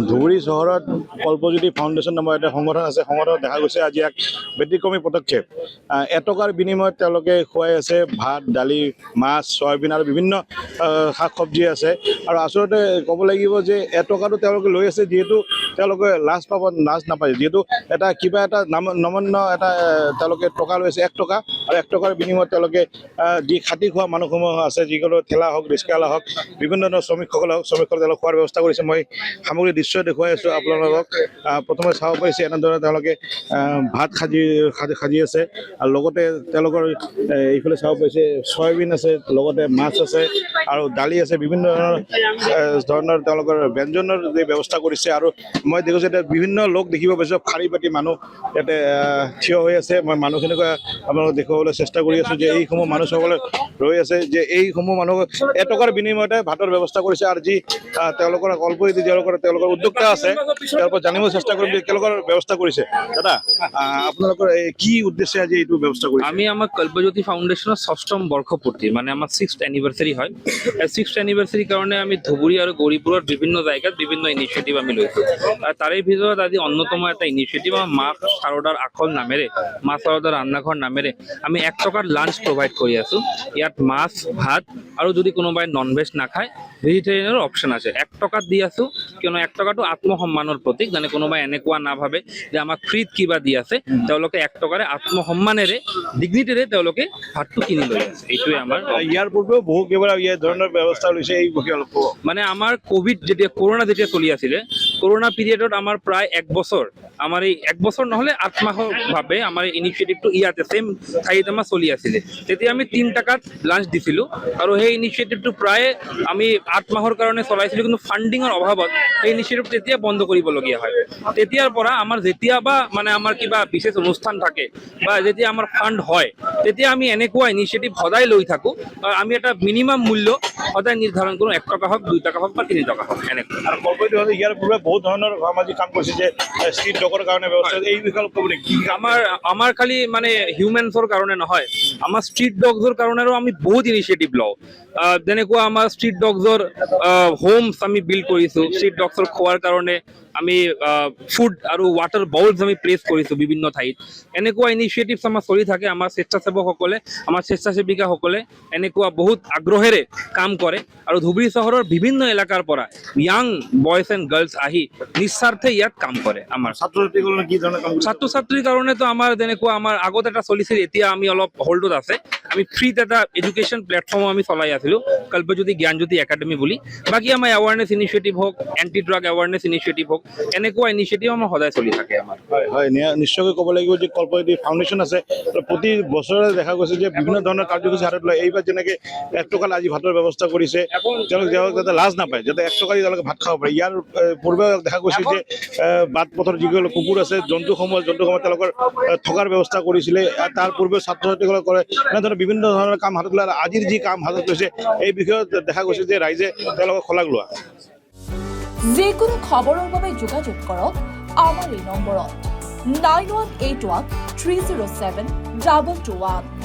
ধুবুৰী চহৰত কল্পজ্যোতি ফাউণ্ডেশ্যন নামৰ এটা সংগঠন আছে। সংগঠনত দেখা গৈছে আজি এক ব্যতিক্ৰমী পদক্ষেপ। এটকাৰ বিনিময়ত তেওঁলোকে খুৱাই আছে ভাত, দালি, মাছ, চয়াবিন আৰু বিভিন্ন শাক চব্জি আছে। আৰু আচলতে ক'ব লাগিব যে এটকাটো তেওঁলোকে লৈ আছে, যিহেতু তেওঁলোকে লাজ নাপায়, যিহেতু এটা কিবা এটা নমন্য এটা তেওঁলোকে টকা লৈ আছে, 1 টকা। আৰু 1 টকাৰ বিনিময়ত তেওঁলোকে যি খাটি খোৱা মানুহসমূহ আছে, যিকোনো ঠেলা হওক, ৰিক্সাৱালা হওক, বিভিন্ন ধৰণৰ শ্ৰমিকসকল হওক, তেওঁলোকে খোৱাৰ ব্যৱস্থা কৰিছে। মই সামগ্ৰিক দৃশ্য দেখুৱাই আছোঁ আপোনালোকক। প্ৰথমে চাব পাৰিছে এনেদৰে তেওঁলোকে ভাত সাজি আছে, আৰু লগতে তেওঁলোকৰ এইফালে চাব পাৰিছে চয়াবিন আছে, লগতে মাছ আছে আৰু দালি আছে, বিভিন্ন ধৰণৰ তেওঁলোকৰ ব্যঞ্জনৰ যি ব্যৱস্থা কৰিছে। আৰু মই দেখিছোঁ এতিয়া বিভিন্ন লোক দেখিব পাইছোঁ, শাৰী পাতি মানুহ ইয়াতে থিয় হৈ আছে। মই মানুহখিনিক আপোনালোকক দেখুৱাবলৈ চেষ্টা কৰি আছোঁ যে এইসমূহ মানুহ সকলে ৰৈ আছে, যে এইসমূহ মানুহক এটকাৰ বিনিময়তে ভাতৰ ব্যৱস্থা কৰিছে। আৰু যি তেওঁলোকৰ কল্পজ্যোতি তেওঁলোকৰ উদ্যোক্তা আছে, তেওঁৰ পৰা জানিব চেষ্টা কৰিম যে তেওঁলোকৰ ব্যৱস্থা কৰিছে। দাদা, আপোনালোকৰ কি উদ্দেশ্যে আজি এইটো ব্যৱস্থা কৰিছে? আমি আমার কল্পজ্যোতি ফাউন্ডেশনের 6ম বর্ষপূর্তি মানে আমার 6th এনিভার্সারি হয়। 6th এনিভার্সারির কারণে আমি ধুবুরি আর গৌরীপুরের বিভিন্ন জায়গায় বিভিন্ন ইনিশিয়েটিভ আমি লৈছোঁ। আর তাৰে ভিতৰত আজি অন্যতম এটা ইনিশিয়েটিভ আমাৰ মা শাৰদাৰ আখল নামেৰে, মা শাৰদাৰ ৰান্নাঘৰ নামেৰে আমি 1 টকাৰ লাঞ্চ প্ৰভাইড কৰি আছোঁ। ইয়াত মাছ, ভাত আৰু যদি কোনোবাই ননভেজ নাখায় ভেজিটেৰিয়ানৰ অপশ্যন আছে। 1 টকাত দি আছোঁ, কিয়নো 1 টকাটো আত্মসন্মানৰ প্ৰতীক। মানে কোনোবাই এনেকুৱা নাভাবে যে আমাক ফ্ৰীত কিবা দি আছে, তেওঁলোকে 1 টকাৰে আত্মসন্মানেৰে, ডিগনিটিৰে তেওঁলোকে ভাতটো কিনি লৈ আছে। এইটোৱে আমাৰ। ইয়াৰ পূৰ্বেও বহু কেইবাৰ এই ধৰণৰ ব্যৱস্থা লৈছে, এই মানে আমাৰ কৰোণা যেতিয়া চলি আছিলে, কৰোণা পিৰিয়ডত আমাৰ প্ৰায় 1 বছৰ, আমাৰ এই 1 বছৰ নহ'লে 8 মাহৰ ভাৱে আমাৰ ইনিচিয়েটিভটো ইয়াতে চেম ঠাইত আমাৰ চলি আছিলে। তেতিয়া আমি 3 টকাত লাঞ্চ দিছিলোঁ, আৰু সেই ইনিচিয়েটিভটো প্ৰায় আমি 8 মাহৰ কাৰণে চলাইছিলোঁ। কিন্তু ফাণ্ডিঙৰ অভাৱত সেই ইনিচিয়েটিভ তেতিয়া বন্ধ কৰিবলগীয়া হয়। তেতিয়াৰ পৰা আমাৰ যেতিয়াবা মানে আমাৰ কিবা বিশেষ অনুষ্ঠান থাকে বা যেতিয়া আমাৰ ফাণ্ড হয়, তেতিয়া আমি এনেকুৱা ইনিচিয়েটিভ সদায় লৈ থাকোঁ। আমি এটা মিনিমাম মূল্য সদায় নিৰ্ধাৰণ কৰোঁ, 1 টকা হওক, 2 টকা হওক বা 3 টকা হওক, এনেকুৱা। আৰু কল্পজ্যোতি ইয়াৰ পূৰ্বে বহুত ধৰণৰ সামাজিক কাম কৰিছে, যে ষ্ট্ৰীট ডগৰ কাৰণে ব্যৱস্থা, এই বিষয়ে ক'ব নেকি? আমাৰ খালি মানে হিউমেনছৰ কাৰণে নহয়, আমাৰ ষ্ট্ৰীট ডগছৰ কাৰণেও আমি বহুত ইনিচিয়েটিভ লওঁ। যেনেকুৱা আমাৰ ষ্ট্ৰীট ডগছৰ হোমছ আমি বিল্ড কৰিছোঁ। ষ্ট্ৰীট ডগছৰ খোৱাৰ কাৰণে আমি ফুড আৰু ৱাটাৰ বাউলছ আমি প্লেচ কৰিছোঁ বিভিন্ন ঠাইত। এনেকুৱা ইনিচিয়েটিভছ আমাৰ চলি থাকে। আমাৰ স্বেচ্ছাসেৱকসকলে, আমাৰ স্বেচ্ছাসেৱিকাসকলে এনেকুৱা বহুত আগ্ৰহেৰে কাম কৰে। আৰু ধুবুৰী চহৰৰ বিভিন্ন এলেকাৰ পৰা য়াং বয়জ এণ্ড গাৰ্লছ আহি নিস্বাৰ্থে ইয়াত কাম কৰে। আমাৰ ছাত্ৰ-ছাত্ৰীসকলে কি ধৰণৰ কাম? ছাত্ৰ-ছাত্ৰীৰ কাৰণেতো আমাৰ যেনেকুৱা আমাৰ আগত এটা চলিছিল, এতিয়া আমি অলপ হোল্ডত আছে। আমি ফ্ৰীত এটা এডুকেশ্যন প্লেটফৰ্ম আমি চলাই আছিলোঁ, কল্পজ্যোতি জ্ঞানজ্যোতি একাডেমি বুলি। বাকী আমাৰ এৱাৰনেছ ইনিচিয়েটিভ হওক, এণ্টি ড্ৰাগ এৱাৰনেছ ইনিচিয়েটিভ হওক, এনেকুৱা ইনিচিয়েটিভ আমাৰ সদায় চলি থাকে আমাৰ। হয়, নিশ্চয়কৈ ক'ব লাগিব যে কল্পজ্যোতি ফাউণ্ডেশ্যন আছে, প্ৰতি বছৰে দেখা গৈছে যে বিভিন্ন ধৰণৰ কাৰ্যসূচী হাতত লয়। এইবাৰ যেনেকৈ 1 টকাত আজি ভাতৰ ব্যৱস্থা কৰিছে, তেওঁলোকে যাতে লাজ নাপায়, যাতে 1 টকা দি তেওঁলোকে ভাত খাব পাৰে। ইয়াৰ পূৰ্বে দেখা গৈছে যে বাট পথৰ যিসকল কুকুৰ আছে, জন্তুসমূহ তেওঁলোকৰ থকাৰ ব্যৱস্থা কৰিছিলে। তাৰ পূৰ্বে ছাত্ৰ-ছাত্ৰীসকলে কৰে এনেধৰণৰ বিভিন্ন ধৰণৰ কাম হাতত লয়। আজিৰ যি কাম হাতত লৈছে, এই বিষয়ত দেখা গৈছে যে ৰাইজে তেওঁলোকক শলাগ লোৱা। যিকোনো খবৰৰ বাবে যোগাযোগ কৰক আমাৰ এই নম্বৰত 9181 307 221।